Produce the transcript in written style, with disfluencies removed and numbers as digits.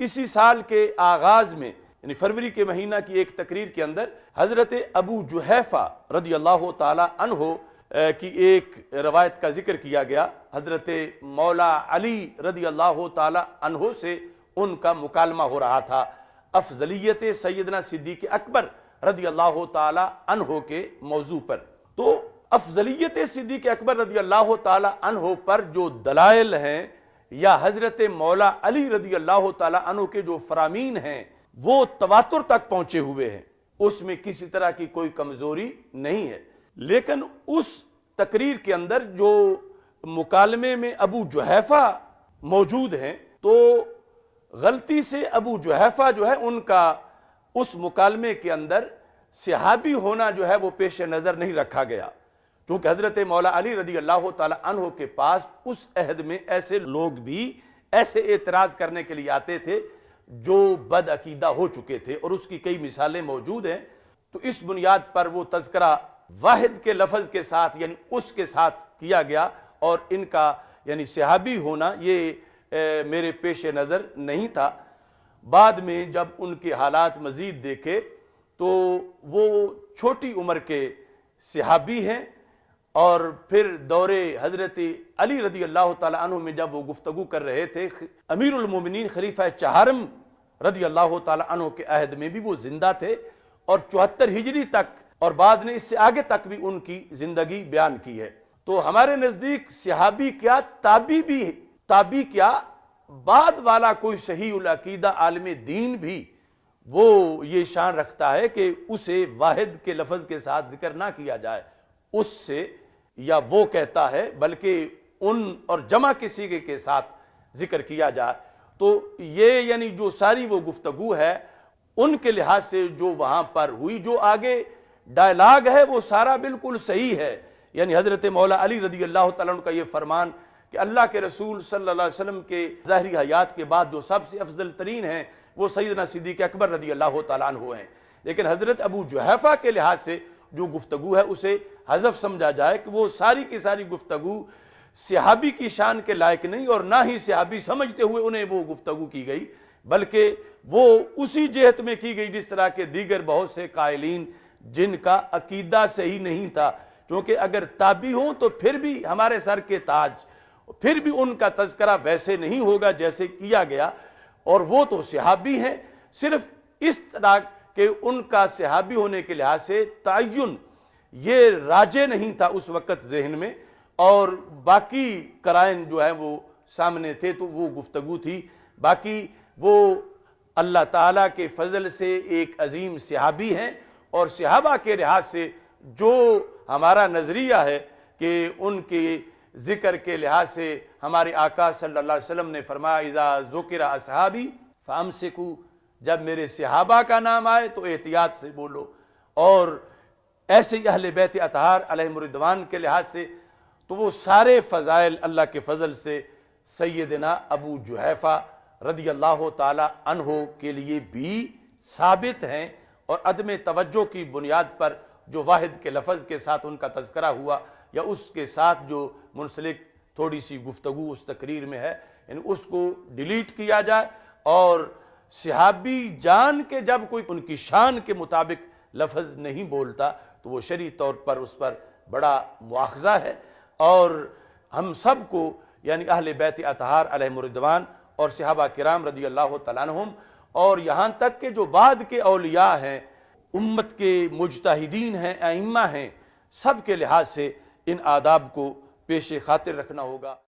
اسی سال کے آغاز میں یعنی فروری کے مہینہ کی ایک تقریر کے اندر حضرت ابو جحیفہ رضی اللہ تعالی عنہ کی ایک روایت کا ذکر کیا گیا۔ حضرت مولا علی رضی اللہ تعالی عنہ سے ان کا مکالمہ ہو رہا تھا افضلیت سیدنا صدیق اکبر رضی اللہ تعالی عنہ کے موضوع پر۔ تو افضلیت صدیق اکبر رضی اللہ تعالی عنہ پر جو دلائل ہیں یا حضرت مولا علی رضی اللہ تعالی عنہ کے جو فرامین ہیں وہ تواتر تک پہنچے ہوئے ہیں، اس میں کسی طرح کی کوئی کمزوری نہیں ہے۔ لیکن اس تقریر کے اندر جو مکالمے میں ابو جحیفہ موجود ہیں تو غلطی سے ابو جحیفہ جو ہے ان کا اس مکالمے کے اندر صحابی ہونا جو ہے وہ پیش نظر نہیں رکھا گیا، کیونکہ حضرت مولا علی رضی اللہ تعالی عنہ کے پاس اس عہد میں ایسے لوگ بھی ایسے اعتراض کرنے کے لیے آتے تھے جو بد عقیدہ ہو چکے تھے، اور اس کی کئی مثالیں موجود ہیں۔ تو اس بنیاد پر وہ تذکرہ واحد کے لفظ کے ساتھ یعنی اس کے ساتھ کیا گیا، اور ان کا یعنی صحابی ہونا یہ میرے پیش نظر نہیں تھا۔ بعد میں جب ان کے حالات مزید دیکھے تو وہ چھوٹی عمر کے صحابی ہیں، اور پھر دور حضرت علی رضی اللہ تعالی عنہ میں جب وہ گفتگو کر رہے تھے امیر المومنین خلیفہ چہارم رضی اللہ تعالی عنہ کے عہد میں بھی وہ زندہ تھے، اور 74 ہجری تک اور بعد میں اس سے آگے تک بھی ان کی زندگی بیان کی ہے۔ تو ہمارے نزدیک صحابی کیا تابعی کیا بعد والا کوئی صحیح العقیدہ عالم دین بھی وہ یہ شان رکھتا ہے کہ اسے واحد کے لفظ کے ساتھ ذکر نہ کیا جائے اس سے، یا وہ کہتا ہے بلکہ ان اور جمع کے صیغے کے ساتھ ذکر کیا جائے۔ تو یہ یعنی جو ساری وہ گفتگو ہے ان کے لحاظ سے جو وہاں پر ہوئی، جو آگے ڈائلاگ ہے وہ سارا بالکل صحیح ہے۔ یعنی حضرت مولا علی رضی اللہ تعالیٰ عنہ کا یہ فرمان کہ اللہ کے رسول صلی اللہ علیہ وسلم کے ظاہری حیات کے بعد جو سب سے افضل ترین ہیں وہ سیدنا صدیق اکبر رضی اللہ تعالیٰ عنہ ہیں، لیکن حضرت ابو جحیفہ کے لحاظ سے جو گفتگو ہے اسے حذف سمجھا جائے کہ وہ ساری کی ساری گفتگو صحابی کی شان کے لائق نہیں، اور نہ ہی صحابی سمجھتے ہوئے انہیں وہ گفتگو کی گئی، بلکہ وہ اسی جہت میں کی گئی جس طرح کے دیگر بہت سے قائلین جن کا عقیدہ صحیح نہیں تھا، کیونکہ اگر تابعی ہوں تو پھر بھی ہمارے سر کے تاج، پھر بھی ان کا تذکرہ ویسے نہیں ہوگا جیسے کیا گیا، اور وہ تو صحابی ہیں، صرف اس طرح کہ ان کا صحابی ہونے کے لحاظ سے تعین یہ راجع نہیں تھا اس وقت ذہن میں، اور باقی قرائن جو ہیں وہ سامنے تھے، تو وہ گفتگو تھی۔ باقی وہ اللہ تعالیٰ کے فضل سے ایک عظیم صحابی ہیں، اور صحابہ کے لحاظ سے جو ہمارا نظریہ ہے کہ ان کے ذکر کے لحاظ سے ہمارے آقا صلی اللہ علیہ وسلم نے فرمایا اذا ذکر اصحابی فامسکو، جب میرے صحابہ کا نام آئے تو احتیاط سے بولو، اور ایسے ہی اہل بیت اطہار علیہم الرضوان کے لحاظ سے تو وہ سارے فضائل اللہ کے فضل سے سیدنا ابو جحیفہ رضی اللہ تعالی عنہ کے لیے بھی ثابت ہیں، اور عدم توجہ کی بنیاد پر جو واحد کے لفظ کے ساتھ ان کا تذکرہ ہوا یا اس کے ساتھ جو منسلک تھوڑی سی گفتگو اس تقریر میں ہے، یعنی اس کو ڈیلیٹ کیا جائے، اور صحابی جان کے جب کوئی ان کی شان کے مطابق لفظ نہیں بولتا تو وہ شرعی طور پر اس پر بڑا مواخذہ ہے۔ اور ہم سب کو یعنی اہل بیت اطہار علیہم الرضوان اور صحابہ کرام رضی اللہ تعالیٰ عنہم، اور یہاں تک کہ جو بعد کے اولیاء ہیں، امت کے مجتہدین ہیں، ائمہ ہیں، سب کے لحاظ سے ان آداب کو پیش خاطر رکھنا ہوگا۔